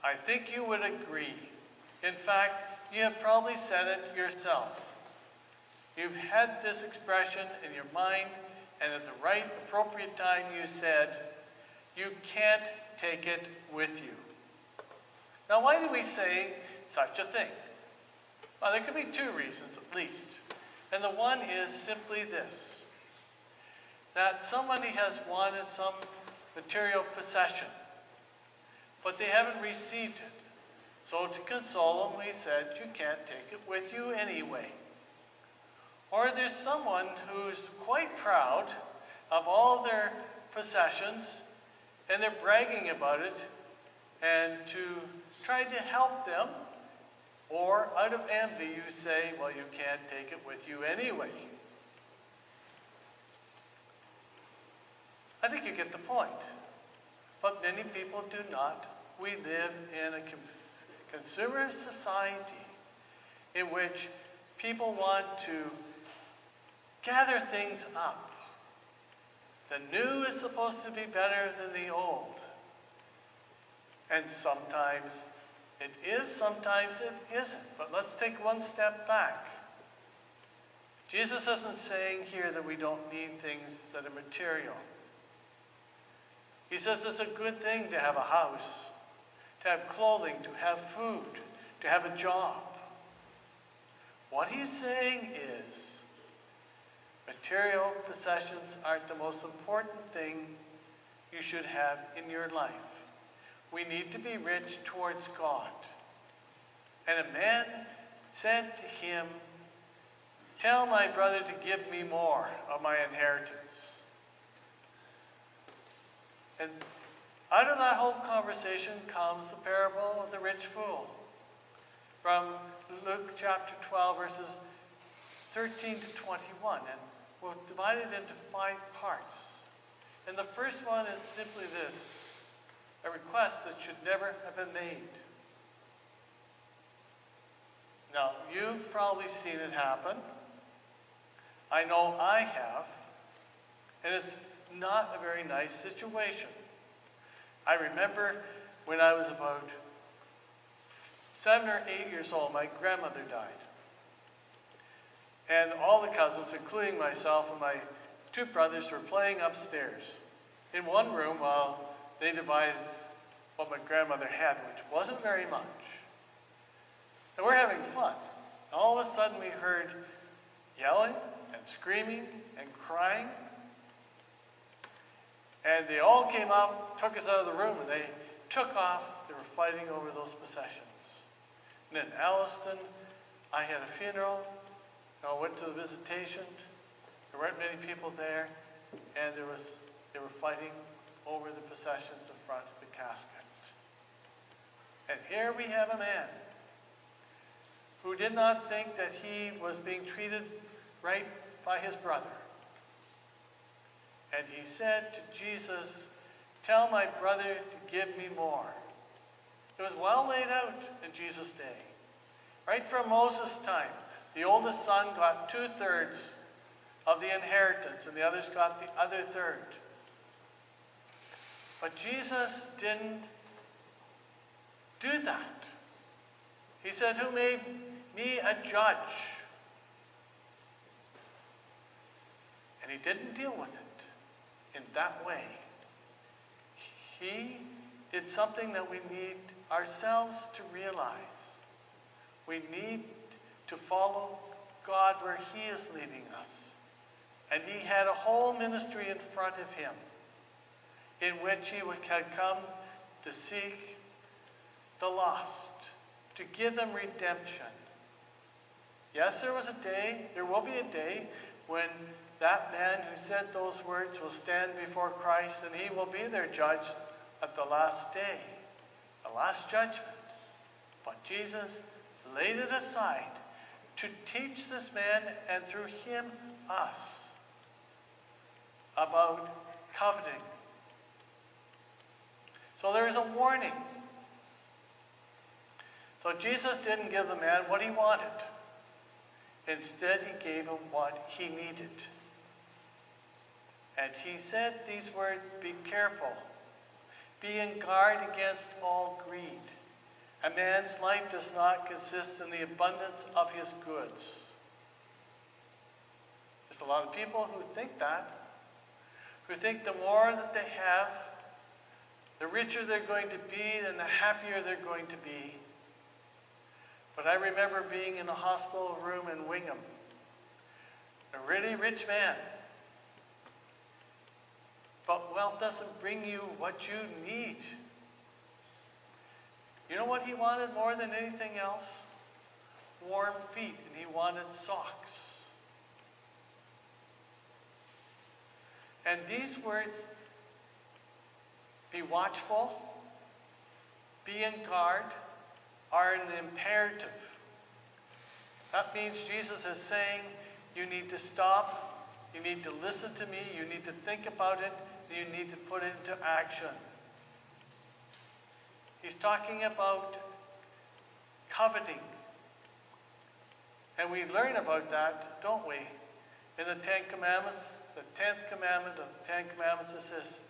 I think you would agree. In fact, you have probably said it yourself. You've had this expression in your mind, and at the right, appropriate time you said, "You can't take it with you." Now, why do we say such a thing? Well, there could be two reasons at least. And the one is simply this: that somebody has wanted some material possession, but they haven't received it. So to console them, we said, "You can't take it with you anyway." Or there's someone who's quite proud of all their possessions, and they're bragging about it, and to try to help them, or out of envy, you say, "Well, you can't take it with you anyway." I think you get the point. But many people do not. We live in a consumer society in which people want to gather things up. The new is supposed to be better than the old. And sometimes it is, sometimes it isn't. But let's take one step back. Jesus isn't saying here that we don't need things that are material. He says it's a good thing to have a house, to have clothing, to have food, to have a job. What he's saying is, material possessions aren't the most important thing you should have in your life. We need to be rich towards God. And a man said to him, "Tell my brother to give me more of my inheritance." And out of that whole conversation comes the parable of the rich fool from Luke chapter 12, verses 13 to 21. And we'll divide it into 5 parts. And the first one is simply this: a request that should never have been made. Now, you've probably seen it happen. I know I have. And it's not a very nice situation. I remember when I was about 7 or 8 years old, my grandmother died. And all the cousins, including myself and my 2 brothers, were playing upstairs in one room while they divided what my grandmother had, which wasn't very much. And we're having fun. And all of a sudden we heard yelling and screaming and crying. And they all came up, took us out of the room, and they took off. They were fighting over those possessions. And in Alliston, I had a funeral. I went to the visitation. There weren't many people there, and they were fighting over the possessions in front of the casket. And here we have a man who did not think that he was being treated right by his brother. And he said to Jesus, "Tell my brother to give me more." It was well laid out in Jesus' day. Right from Moses' time, the oldest son got 2/3 of the inheritance, and the others got the other third. But Jesus didn't do that. He said, "Who made me a judge?" And he didn't deal with it in that way. He did something that we need ourselves to realize. We need to follow God where he is leading us. And he had a whole ministry in front of him in which he had come to seek the lost, to give them redemption. Yes, there will be a day when that man who said those words will stand before Christ, and he will be their judge at the last day, the last judgment. But Jesus laid it aside to teach this man, and through him, us, about coveting. So there is a warning. So Jesus didn't give the man what he wanted. Instead, he gave him what he needed. And he said these words, "Be careful. Be on guard against all greed. A man's life does not consist in the abundance of his goods. There's a lot of people who think that, who think the more that they have, the richer they're going to be and the happier they're going to be. But I remember being in a hospital room in Wingham, a really rich man. But wealth doesn't bring you what you need. You know what he wanted more than anything else? Warm feet, and he wanted socks. And these words, be watchful, be in guard, are an imperative. That means Jesus is saying, you need to stop, you need to listen to me, you need to think about it, you need to put it into action. He's talking about coveting. And we learn about that, don't we? In the Ten Commandments, the 10th commandment of the Ten Commandments, it says,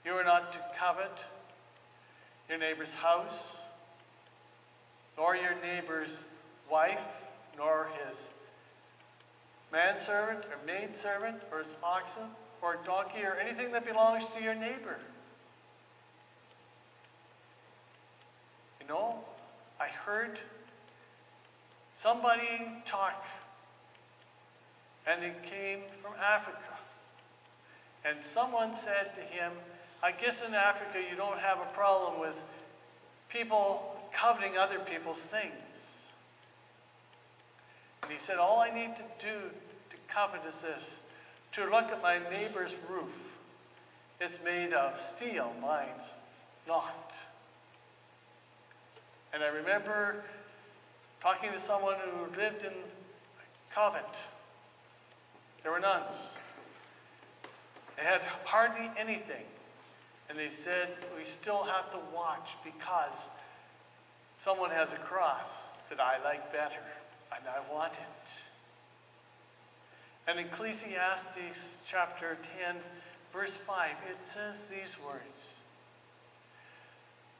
you are not to covet your neighbor's house, nor your neighbor's wife, nor his manservant or maidservant, or his oxen, or donkey, or anything that belongs to your neighbor. You know, I heard somebody talk, and it came from Africa. And someone said to him, I guess in Africa you don't have a problem with people coveting other people's things. And he said, all I need to do to covet is this, to look at my neighbor's roof. It's made of steel, mine's not. And I remember talking to someone who lived in a convent. There were nuns. They had hardly anything. And they said, we still have to watch because someone has a cross that I like better, and I want it. And in Ecclesiastes chapter 10, verse 5, it says these words.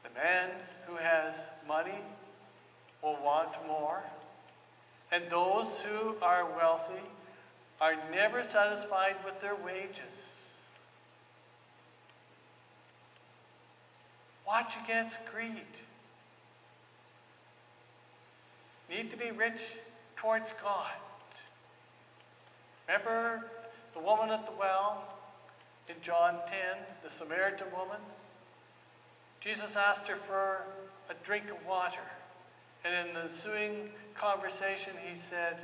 The man who has money will want more, and those who are wealthy are never satisfied with their wages. Watch against greed. Need to be rich towards God. Remember the woman at the well in John 10, the Samaritan woman? Jesus asked her for a drink of water. And in the ensuing conversation, he said,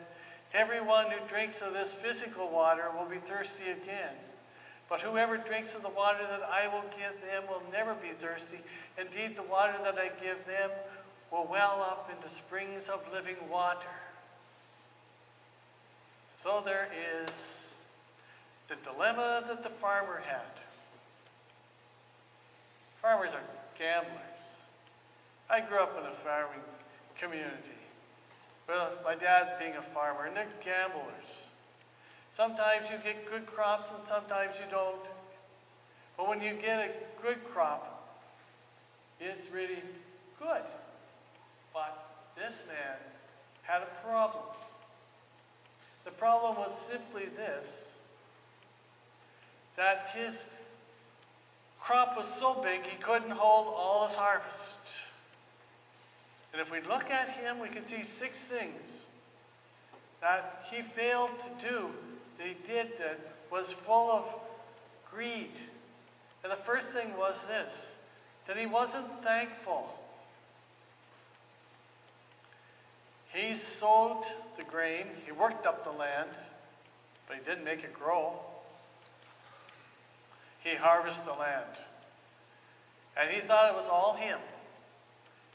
everyone who drinks of this physical water will be thirsty again. But whoever drinks of the water that I will give them will never be thirsty. Indeed, the water that I give them will well up into springs of living water. So there is the dilemma that the farmer had. Farmers are gamblers. I grew up in a farming community. Well, my dad being a farmer, and they're gamblers. Sometimes you get good crops and sometimes you don't. But when you get a good crop, it's really good. But this man had a problem. The problem was simply this, that his crop was so big he couldn't hold all his harvest. And if we look at him, we can see 6 things that he failed to do, that he did that was full of greed. And the first thing was this, that he wasn't thankful. He sowed the grain, he worked up the land, but he didn't make it grow. He harvested the land. And he thought it was all him.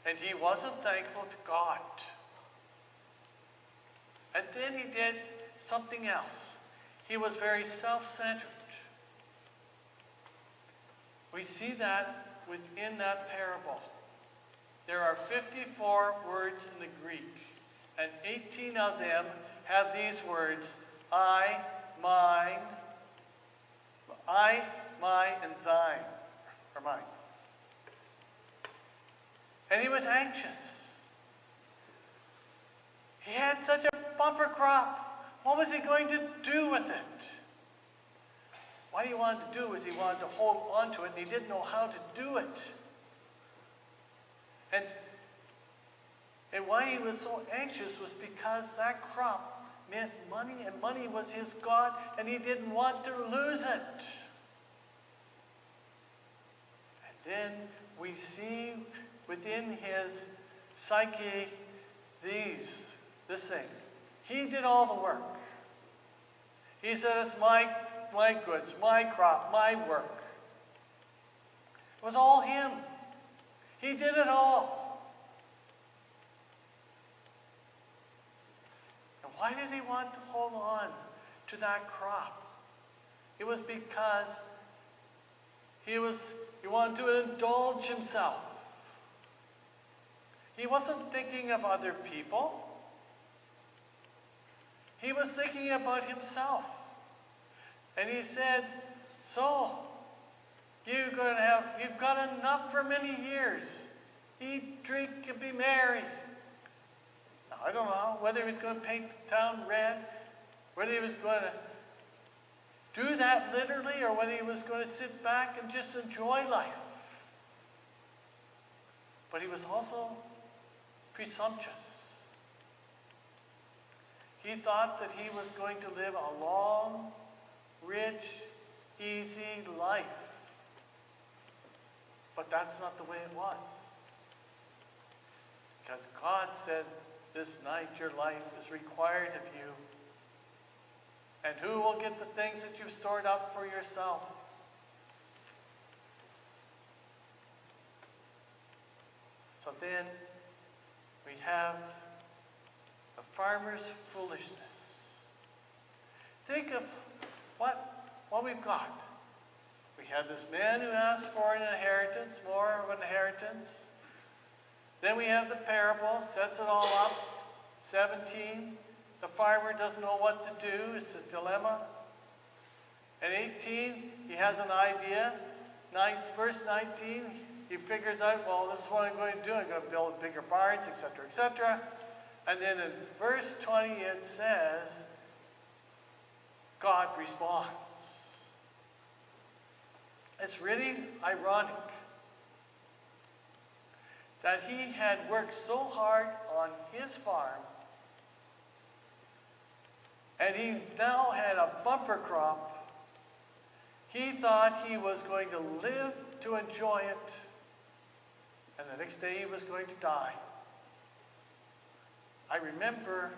And he wasn't thankful to God. And then he did something else. He was very self-centered. We see that within that parable. There are 54 words in the Greek, and 18 of them have these words, I, mine, and thine, or mine. And he was anxious. He had such a bumper crop. What was he going to do with it? What he wanted to do was he wanted to hold on to it, and he didn't know how to do it. And why he was so anxious was because that crop meant money, and money was his God, and he didn't want to lose it. And then we see within his psyche this thing. He did all the work. He said, it's my goods, my crop, my work. It was all him. He did it all. And why did he want to hold on to that crop? It was because he wanted to indulge himself. He wasn't thinking of other people. He was thinking about himself. And he said, so, you've got enough for many years. Eat, drink, and be merry. Now, I don't know whether he was going to paint the town red, whether he was going to do that literally, or whether he was going to sit back and just enjoy life. But he was also presumptuous. He thought that he was going to live a long, rich, easy life. But that's not the way it was. Because God said, this night your life is required of you. And who will get the things that you've stored up for yourself? So then we have the farmer's foolishness. Think of what we've got. We had this man who asked for an inheritance, more of an inheritance. Then we have the parable, sets it all up. 17, the farmer doesn't know what to do. It's a dilemma. At 18, he has an idea. Verse 19, he figures out, well, this is what I'm going to do. I'm going to build bigger barns, etc., etc. And then in verse 20, it says, God responds. It's really ironic that he had worked so hard on his farm, and he now had a bumper crop. He thought he was going to live to enjoy it, and the next day he was going to die. I remember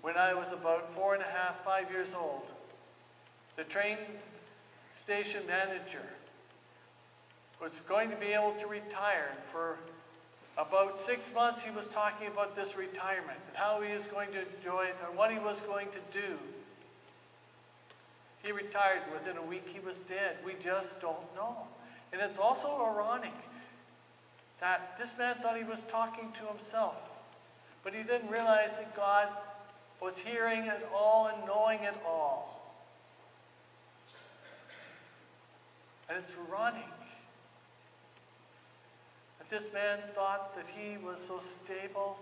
when I was about 4.5, 5 years old, the train station manager was going to be able to retire. For about 6 months he was talking about this retirement and how he was going to enjoy it and what he was going to do. He retired. Within a week he was dead. We just don't know. And it's also ironic that this man thought he was talking to himself, but he didn't realize that God was hearing it all and knowing it all. And it's ironic that this man thought that he was so stable,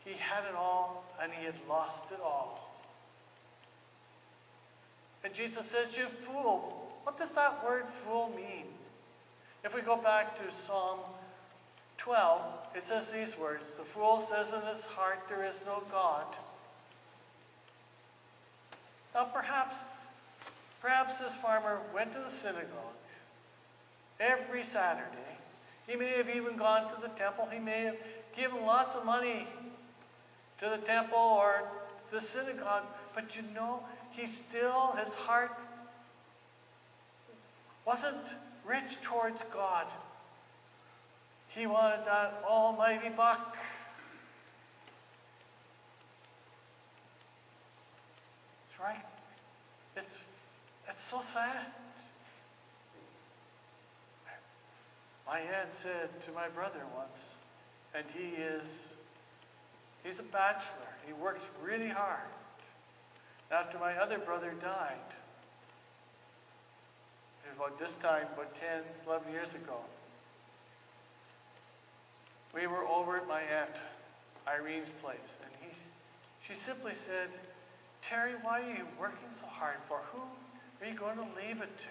he had it all, and he had lost it all. And Jesus says, you fool. What does that word fool mean? If we go back to Psalm 12, it says these words, the fool says in his heart, there is no God. Now perhaps this farmer went to the synagogue every Saturday. He may have even gone to the temple. He may have given lots of money to the temple or the synagogue. But you know, his heart wasn't rich towards God. He wanted that almighty buck. That's right. It's so sad. My aunt said to my brother once, and he's a bachelor. He works really hard. After my other brother died, about this time, about 10, 11 years ago, we were over at my Aunt Irene's place, and she simply said, "Terry, why are you working so hard for? Who are you going to leave it to?"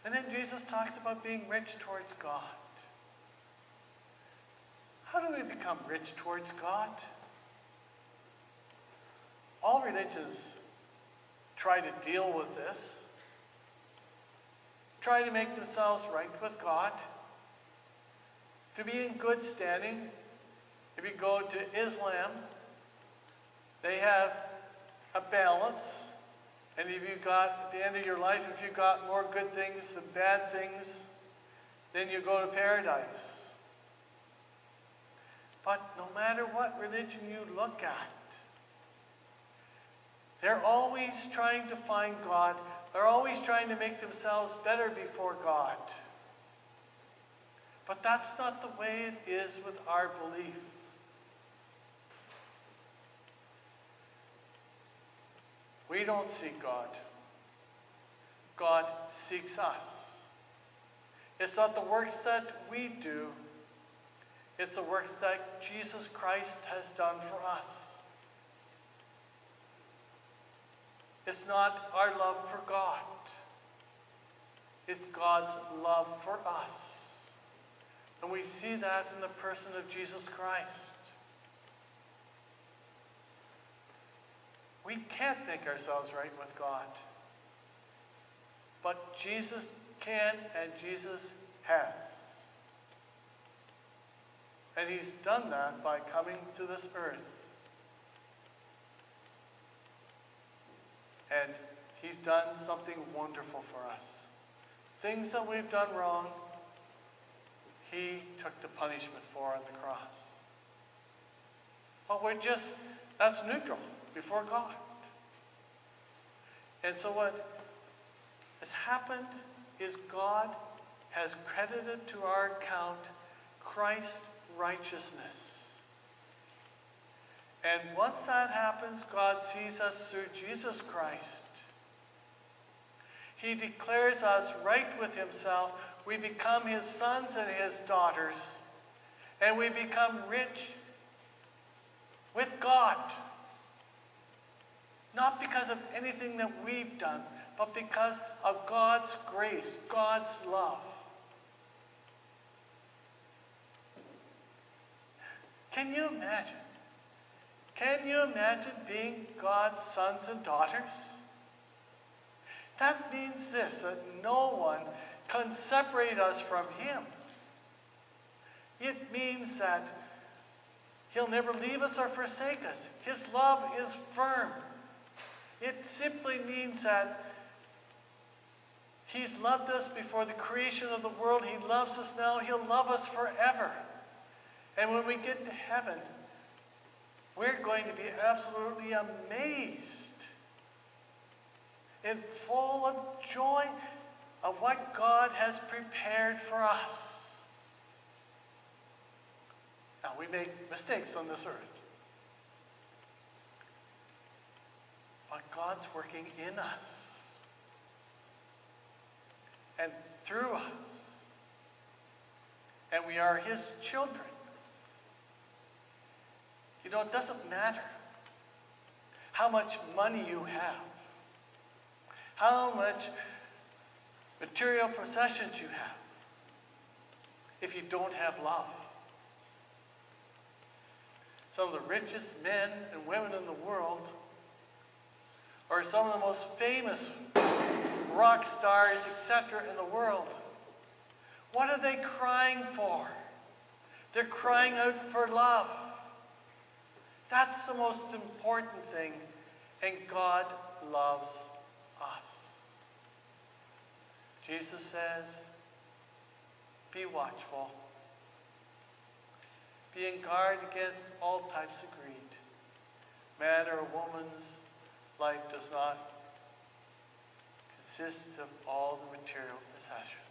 And then Jesus talks about being rich towards God. How do we become rich towards God? All religions try to deal with this, try to make themselves right with God, to be in good standing. If you go to Islam, they have a balance. And if you got, at the end of your life, if you got more good things than bad things, then you go to paradise. But no matter what religion you look at, they're always trying to find God. They're always trying to make themselves better before God. But that's not the way it is with our belief. We don't seek God. God seeks us. It's not the works that we do. It's the works that Jesus Christ has done for us. It's not our love for God. It's God's love for us. And we see that in the person of Jesus Christ. We can't make ourselves right with God. But Jesus can, and Jesus has. And he's done that by coming to this earth. And he's done something wonderful for us. Things that we've done wrong, he took the punishment for on the cross. But that's neutral before God. And so what has happened is God has credited to our account Christ's righteousness. And once that happens, God sees us through Jesus Christ. He declares us right with himself. We become his sons and his daughters. And we become rich with God. Not because of anything that we've done, but because of God's grace, God's love. Can you imagine? Can you imagine being God's sons and daughters? That means this, that no one can separate us from him. It means that he'll never leave us or forsake us. His love is firm. It simply means that he's loved us before the creation of the world. He loves us now. He'll love us forever. And when we get to heaven, we're going to be absolutely amazed and full of joy of what God has prepared for us. Now, we make mistakes on this earth. But God's working in us and through us. And we are his children. You know, it doesn't matter how much money you have, how much material possessions you have, if you don't have love. Some of the richest men and women in the world, or some of the most famous rock stars, etc., in the world, what are they crying for? They're crying out for love. That's the most important thing, and God loves us. Jesus says, be watchful. Be in guard against all types of greed. Man or woman's life does not consist of all the material possessions.